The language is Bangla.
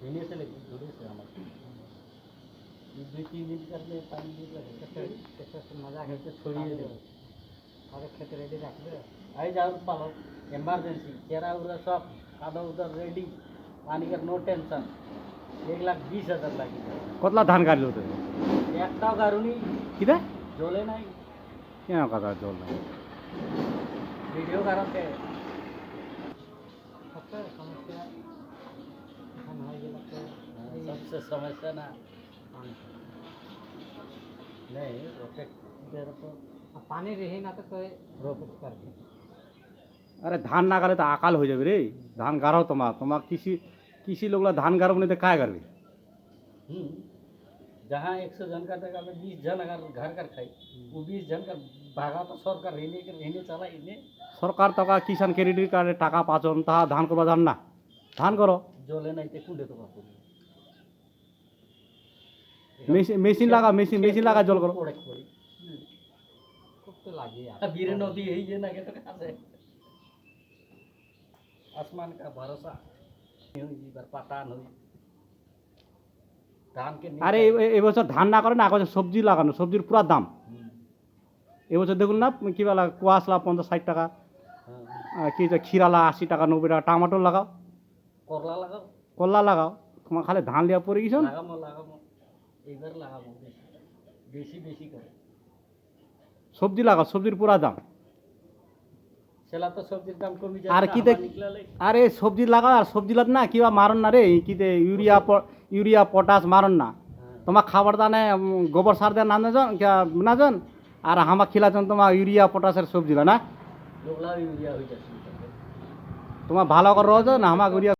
भिने से लेके जुड़े से हमारे ये 2-3 दिन करने पानी दिन लगे कैसे मजा है तो छोड़िए दे और खेत रेडी रख दे आई जाओ पालो इमरजेंसी चेहरा उधर सब आधा उधर रेडी पानी का नो टेंशन 1,20,000 लगी কতলা ধান কাটলো তো एकटाও गारुनी কিটা জলে নাই কেন কথা জল নাই वीडियो करते सबसे समस्या सबसे समस्या ना नहीं रोकेट देर तो पानी रही ना तो कोई रोकेट कर दे আরে ধান না গালে তো আকাল হয়ে যাবে রে ধান গাড়াও তোমার কৃষি কৃষি লোকলা ধান গাড়ব না তো কায় গাড়বে जहाँ 100 जन का जगह में 20 जन अगर घर कर खाई वो 20 जन का भागा तो सरकार रहने चला इन्हें সরকার টাকা কিষাণ ক্রেডিট কার্ডে টাকা পাচন তা ধান করবা জান না ধান করো জলে নাই তে কুঁড়ে তো পাবো মেশিন লাগা মেশিন লাগা জল করো খুব তো লাগে यार वीर नदी है ये ना के तो कहां से आसमान का भरोसा हुई बार पतान हुई धान के আরে এবছর ধান না করে না এখন সবজি লাগানো সবজির পুরা দাম এবছর দেখুন না কি বলা কুয়াশলা 50-60 টাকা কি ক্ষীরালা 80 টাকা 90 টাকা টমেটো লাগাও করলা লাগাও কল্লা লাগাও তোমার খালি ধান লিয়া পড়ে গেছো লাগামো এইবার লাগাবো বেশি করে সবজি লাগাও সবজির পুরা দাম সেলা তো সবজির দাম কমে যায় আর কিতে আরে সবজি লাগাও আর সবজি লাগ না কিবা মারন না রে কিতে ইউরিয়া পটাশ মারন না তোমার খাবার দানে গোবর সার দেন না জন আর হামা খিলাচন তোমার ইউরিয়া পটাশের সবজি না লোকলা ইউরিয়া হয়ে যাচ্ছে তোমার ভালো করে রোজ না হামা ইউরিয়া